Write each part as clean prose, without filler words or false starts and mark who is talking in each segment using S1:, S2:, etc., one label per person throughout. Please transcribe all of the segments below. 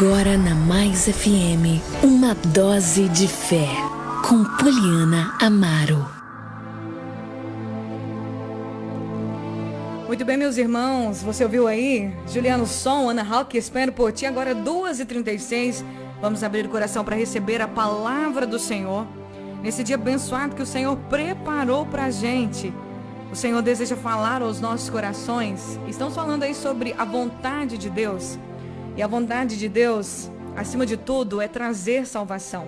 S1: Agora na Mais FM, uma dose de fé, com Poliana Amaro.
S2: Muito bem, meus irmãos, você ouviu aí? Juliano Som, Ana Hawke, espero por ti. Agora 2h36, vamos abrir o coração para receber a palavra do Senhor. Nesse dia abençoado que o Senhor preparou para a gente. O Senhor deseja falar aos nossos corações. Estamos falando aí sobre a vontade de Deus. E a vontade de Deus, acima de tudo, é trazer salvação.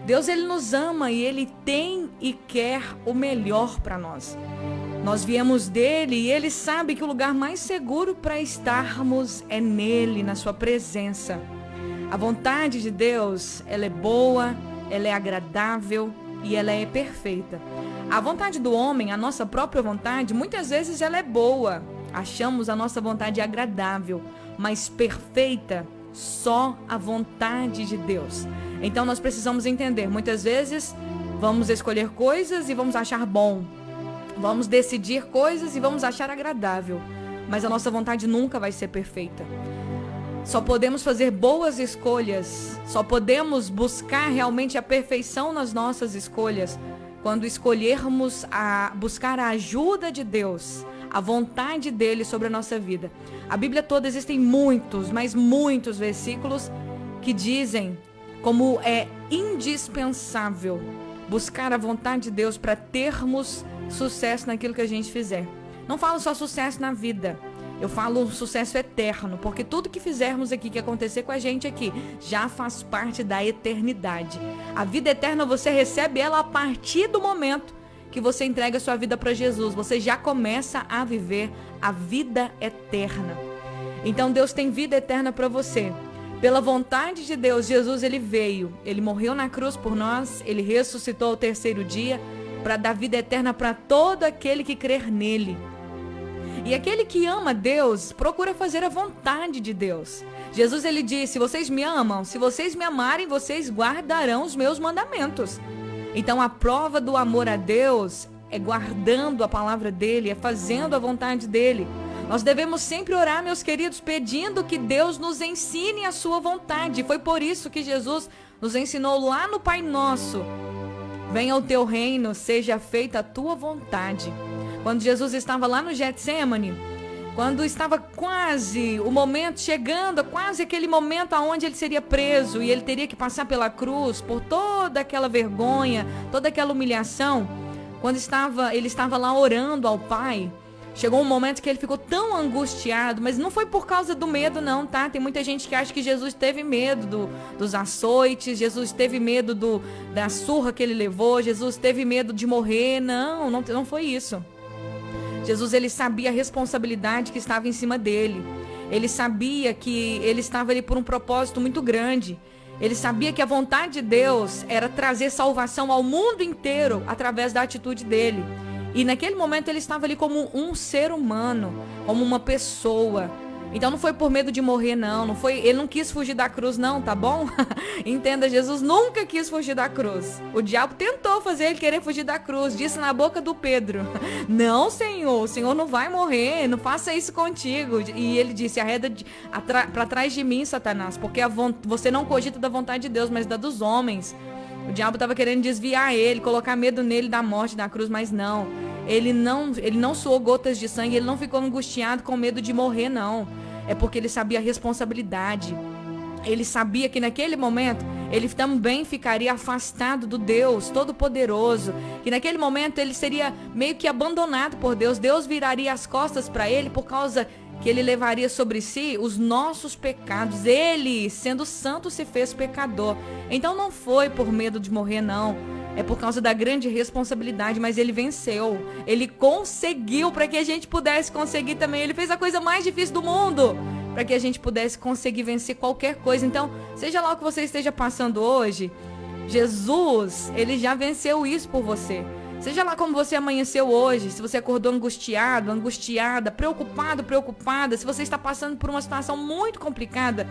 S2: Deus, Ele nos ama e Ele tem e quer o melhor para nós. Nós viemos dEle e Ele sabe que o lugar mais seguro para estarmos é nele, na sua presença. A vontade de Deus, ela é boa, ela é agradável e ela é perfeita. A vontade do homem, a nossa própria vontade, muitas vezes ela é boa. Achamos a nossa vontade agradável, mas perfeita só a vontade de Deus. Então nós precisamos entender, muitas vezes vamos escolher coisas e vamos achar bom. Vamos decidir coisas e vamos achar agradável, mas a nossa vontade nunca vai ser perfeita. Só podemos fazer boas escolhas, só podemos buscar realmente a perfeição nas nossas escolhas quando escolhermos buscar a ajuda de Deus, a vontade dele sobre a nossa vida. A Bíblia toda existem muitos, mas muitos versículos que dizem como é indispensável buscar a vontade de Deus para termos sucesso naquilo que a gente fizer. Não falo só sucesso na vida, eu falo sucesso eterno, porque tudo que fizermos aqui, que acontecer com a gente aqui, já faz parte da eternidade. A vida eterna você recebe ela a partir do momento que você entrega a sua vida para Jesus. Você já começa a viver a vida eterna. Então Deus tem vida eterna para você. Pela vontade de Deus, Jesus ele veio, ele morreu na cruz por nós, ele ressuscitou ao terceiro dia para dar vida eterna para todo aquele que crer nele. E aquele que ama Deus, procura fazer a vontade de Deus. Jesus ele disse: vocês me amam, se vocês me amarem, vocês guardarão os meus mandamentos. Então a prova do amor a Deus é guardando a palavra dele, é fazendo a vontade dele. Nós devemos sempre orar, meus queridos, pedindo que Deus nos ensine a sua vontade. Foi por isso que Jesus nos ensinou lá no Pai Nosso: venha o teu reino, seja feita a tua vontade. Quando Jesus estava lá no Getsêmani, quando estava quase o momento chegando, quase aquele momento onde ele seria preso e ele teria que passar pela cruz por toda aquela vergonha, toda aquela humilhação, quando ele estava lá orando ao Pai, chegou um momento que ele ficou tão angustiado, mas não foi por causa do medo não, tá? Tem muita gente que acha que Jesus teve medo dos açoites, Jesus teve medo da surra que ele levou, Jesus teve medo de morrer. Não foi isso. Jesus ele sabia a responsabilidade que estava em cima dele. Ele sabia que ele estava ali por um propósito muito grande. Ele sabia que a vontade de Deus era trazer salvação ao mundo inteiro através da atitude dele. E naquele momento ele estava ali como um ser humano, como uma pessoa. Então não foi por medo de morrer não foi, ele não quis fugir da cruz não, tá bom? Entenda, Jesus nunca quis fugir da cruz. O diabo tentou fazer ele querer fugir da cruz, disse na boca do Pedro: não, Senhor, o Senhor não vai morrer, não faça isso contigo. E ele disse: arreda para trás de mim, Satanás, porque você não cogita da vontade de Deus, mas da dos homens. O diabo estava querendo desviar ele, colocar medo nele da morte da cruz, mas não. Ele não suou gotas de sangue, ele não ficou angustiado com medo de morrer, não. É porque ele sabia a responsabilidade. Ele sabia que naquele momento ele também ficaria afastado do Deus Todo-Poderoso. Que naquele momento ele seria meio que abandonado por Deus. Deus viraria as costas para ele por causa que ele levaria sobre si os nossos pecados. Ele, sendo santo, se fez pecador. Então não foi por medo de morrer, não. É por causa da grande responsabilidade, mas ele venceu. Ele conseguiu para que a gente pudesse conseguir também. Ele fez a coisa mais difícil do mundo para que a gente pudesse conseguir vencer qualquer coisa. Então, seja lá o que você esteja passando hoje, Jesus, ele já venceu isso por você. Seja lá como você amanheceu hoje, se você acordou angustiado, angustiada, preocupado, preocupada, se você está passando por uma situação muito complicada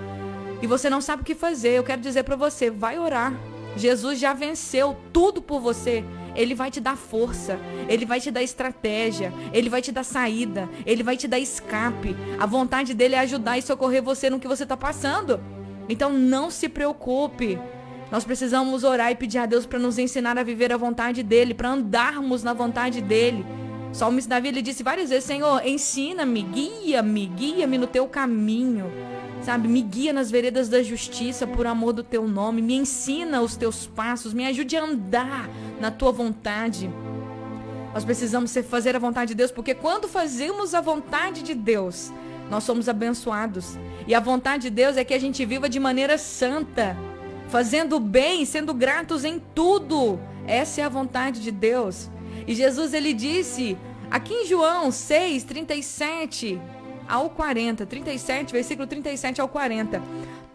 S2: e você não sabe o que fazer, eu quero dizer para você, vai orar. Jesus já venceu tudo por você. Ele vai te dar força, ele vai te dar estratégia, ele vai te dar saída, ele vai te dar escape. A vontade dele é ajudar e socorrer você no que você está passando. Então não se preocupe. Nós precisamos orar e pedir a Deus para nos ensinar a viver a vontade dEle, para andarmos na vontade dEle. O salmista Davi, ele disse várias vezes: Senhor, ensina-me, guia-me no teu caminho, sabe? Me guia nas veredas da justiça por amor do teu nome. Me ensina os teus passos, me ajude a andar na tua vontade. Nós precisamos fazer a vontade de Deus, porque quando fazemos a vontade de Deus, nós somos abençoados. E a vontade de Deus é que a gente viva de maneira santa, fazendo o bem, sendo gratos em tudo. Essa é a vontade de Deus. E Jesus, ele disse aqui em João 6, 37 ao 40, 37, versículo 37 ao 40: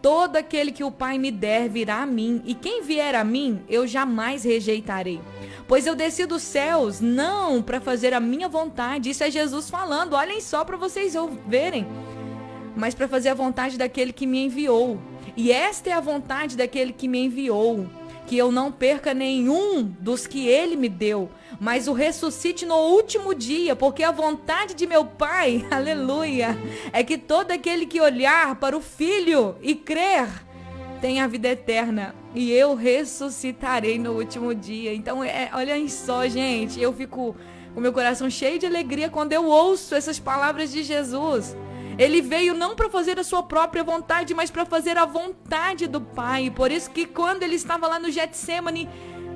S2: todo aquele que o Pai me der virá a mim, e quem vier a mim, eu jamais rejeitarei. Pois eu desci dos céus, não para fazer a minha vontade. Isso é Jesus falando, olhem só para vocês verem. Mas para fazer a vontade daquele que me enviou. E esta é a vontade daquele que me enviou, que eu não perca nenhum dos que ele me deu, mas o ressuscite no último dia, porque a vontade de meu Pai, aleluia, é que todo aquele que olhar para o Filho e crer tem a vida eterna, e eu ressuscitarei no último dia. Então, olha só, gente, eu fico com meu coração cheio de alegria quando eu ouço essas palavras de Jesus. Ele veio não para fazer a sua própria vontade, mas para fazer a vontade do Pai. Por isso que quando ele estava lá no Getsêmani,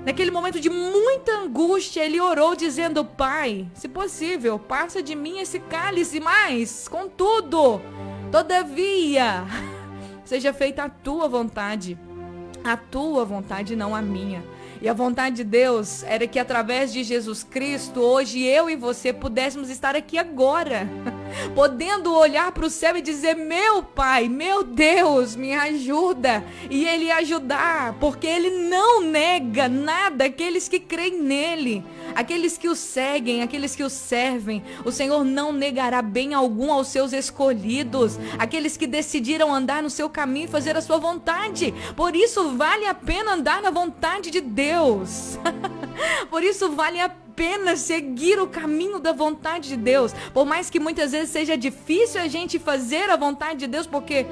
S2: naquele momento de muita angústia, ele orou dizendo: Pai, se possível, passa de mim esse cálice, mas, contudo, todavia, seja feita a tua vontade, não a minha. E a vontade de Deus era que através de Jesus Cristo, hoje eu e você pudéssemos estar aqui agora, podendo olhar para o céu e dizer: meu Pai, meu Deus, me ajuda. E Ele ajudar, porque Ele não nega nada àqueles que creem nele, aqueles que o seguem, aqueles que o servem. O Senhor não negará bem algum aos seus escolhidos, aqueles que decidiram andar no seu caminho e fazer a sua vontade. Por isso vale a pena andar na vontade de Deus. Por isso vale a pena seguir o caminho da vontade de Deus. Por mais que muitas vezes seja difícil a gente fazer a vontade de Deus, porque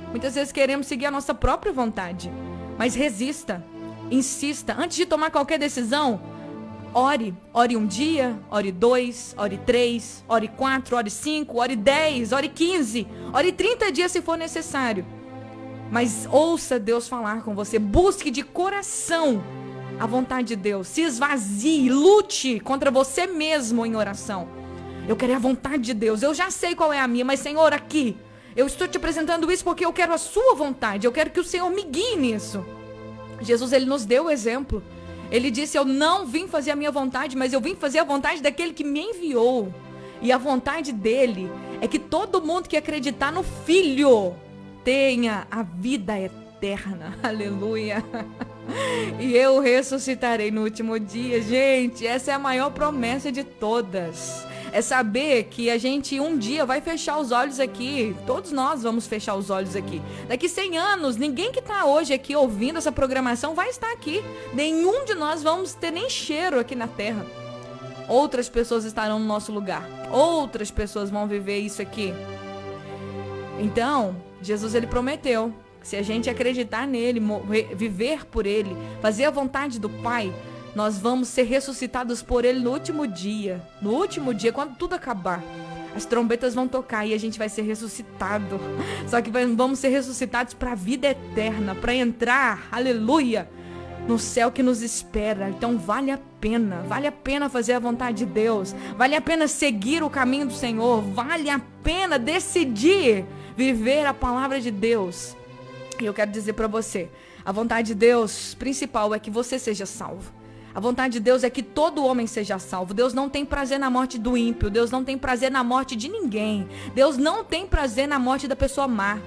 S2: muitas vezes queremos seguir a nossa própria vontade. Mas resista, insista. Antes de tomar qualquer decisão, ore. Ore um dia, ore 2, ore 3, ore 4, ore 5, ore 10, ore 15, ore 30 dias se for necessário. Mas ouça Deus falar com você. Busque de coração a vontade de Deus. Se esvazie, lute contra você mesmo em oração. Eu quero a vontade de Deus. Eu já sei qual é a minha, mas Senhor, aqui eu estou te apresentando isso porque eu quero a sua vontade. Eu quero que o Senhor me guie nisso. Jesus, ele nos deu o exemplo. Ele disse: eu não vim fazer a minha vontade, mas eu vim fazer a vontade daquele que me enviou. E a vontade dele é que todo mundo que acreditar no Filho tenha a vida eterna. Aleluia. E eu ressuscitarei no último dia. Gente, essa é a maior promessa de todas. É saber que a gente um dia vai fechar os olhos aqui. Todos nós vamos fechar os olhos aqui. Daqui 100 anos, ninguém que está hoje aqui ouvindo essa programação vai estar aqui. Nenhum de nós vamos ter nem cheiro aqui na terra. Outras pessoas estarão no nosso lugar. Outras pessoas vão viver isso aqui. Então, Jesus, ele prometeu: se a gente acreditar nele, viver por ele, fazer a vontade do Pai, nós vamos ser ressuscitados por ele no último dia. No último dia, quando tudo acabar, as trombetas vão tocar e a gente vai ser ressuscitado. Só que vamos ser ressuscitados para a vida eterna, para entrar, aleluia, no céu que nos espera. Então vale a pena fazer a vontade de Deus, vale a pena seguir o caminho do Senhor, vale a pena decidir viver a palavra de Deus. E eu quero dizer para você, a vontade de Deus principal é que você seja salvo. A vontade de Deus é que todo homem seja salvo. Deus não tem prazer na morte do ímpio. Deus não tem prazer na morte de ninguém. Deus não tem prazer na morte da pessoa má,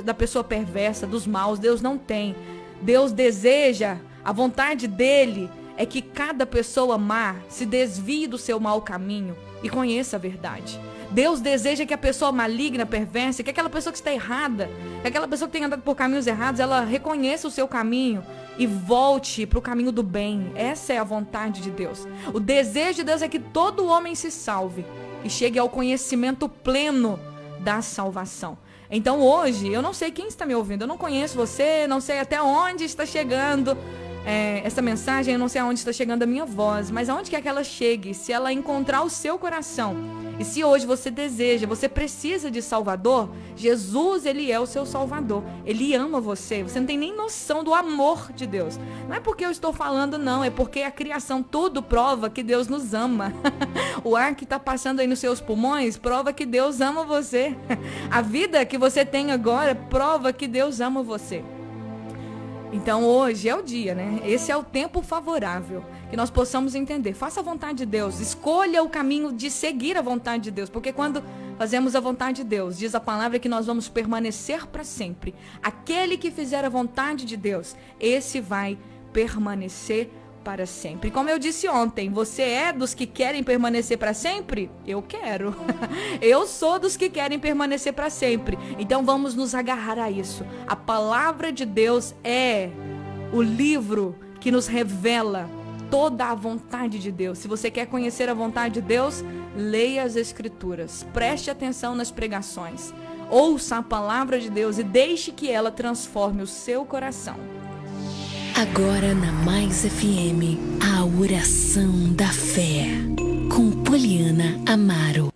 S2: da pessoa perversa, dos maus. Deus não tem. Deus deseja, a vontade dele é que cada pessoa má se desvie do seu mau caminho e conheça a verdade. Deus deseja que a pessoa maligna, perversa, que aquela pessoa que está errada, que aquela pessoa que tem andado por caminhos errados, ela reconheça o seu caminho e volte para o caminho do bem. Essa é a vontade de Deus. O desejo de Deus é que todo homem se salve e chegue ao conhecimento pleno da salvação. Então hoje, eu não sei quem está me ouvindo, eu não conheço você, não sei até onde está chegando essa mensagem, eu não sei aonde está chegando a minha voz, mas aonde quer que ela chegue, se ela encontrar o seu coração, e se hoje você deseja, você precisa de Salvador, Jesus, Ele é o seu Salvador, Ele ama você não tem nem noção do amor de Deus, não é porque eu estou falando não, é porque a criação tudo prova que Deus nos ama, o ar que está passando aí nos seus pulmões prova que Deus ama você, a vida que você tem agora prova que Deus ama você. Então hoje é o dia, né? Esse é o tempo favorável que nós possamos entender. Faça a vontade de Deus, escolha o caminho de seguir a vontade de Deus, porque quando fazemos a vontade de Deus, diz a palavra que nós vamos permanecer para sempre. Aquele que fizer a vontade de Deus, esse vai permanecer para sempre. Como eu disse ontem, você é dos que querem permanecer para sempre? Eu quero. Eu sou dos que querem permanecer para sempre. Então vamos nos agarrar a isso. A palavra de Deus é o livro que nos revela toda a vontade de Deus. Se você quer conhecer a vontade de Deus, leia as Escrituras. Preste atenção nas pregações. Ouça a palavra de Deus e deixe que ela transforme o seu coração.
S1: Agora na Mais FM, a oração da fé, com Poliana Amaro.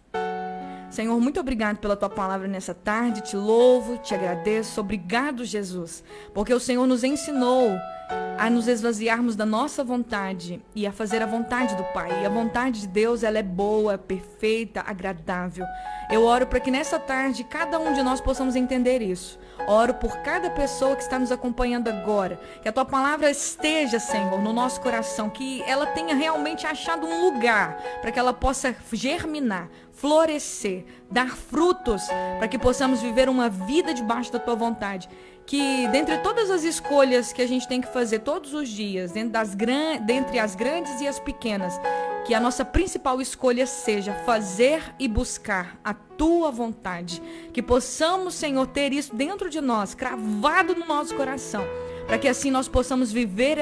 S2: Senhor, muito obrigado pela tua palavra nessa tarde, te louvo, te agradeço, obrigado Jesus, porque o Senhor nos ensinou a nos esvaziarmos da nossa vontade e a fazer a vontade do Pai. E a vontade de Deus, ela é boa, perfeita, agradável. Eu oro para que nessa tarde cada um de nós possamos entender isso. Oro por cada pessoa que está nos acompanhando agora, que a tua palavra esteja, Senhor, no nosso coração, que ela tenha realmente achado um lugar para que ela possa germinar, florescer, dar frutos, para que possamos viver uma vida debaixo da tua vontade. Que dentre todas as escolhas que a gente tem que fazer todos os dias, dentre as grandes e as pequenas, que a nossa principal escolha seja fazer e buscar a tua vontade. Que possamos, Senhor, ter isso dentro de nós, cravado no nosso coração, para que assim nós possamos viver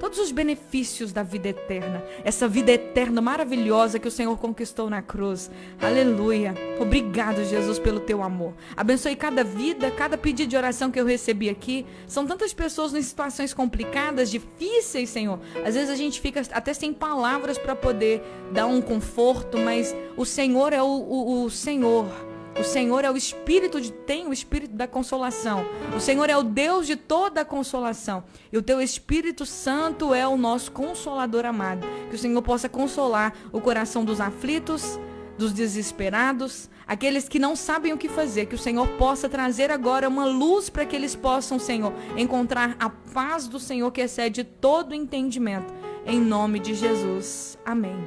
S2: todos os benefícios da vida eterna, essa vida eterna maravilhosa que o Senhor conquistou na cruz. Aleluia. Obrigado, Jesus, pelo teu amor. Abençoe cada vida, cada pedido de oração que eu recebi aqui. São tantas pessoas em situações complicadas, difíceis, Senhor. Às vezes a gente fica até sem palavras para poder dar um conforto, mas o Senhor é o Senhor. O Senhor é o Espírito tem o Espírito da consolação. O Senhor é o Deus de toda a consolação. E o teu Espírito Santo é o nosso Consolador amado. Que o Senhor possa consolar o coração dos aflitos, dos desesperados, aqueles que não sabem o que fazer. Que o Senhor possa trazer agora uma luz para que eles possam, Senhor, encontrar a paz do Senhor que excede todo entendimento. Em nome de Jesus. Amém.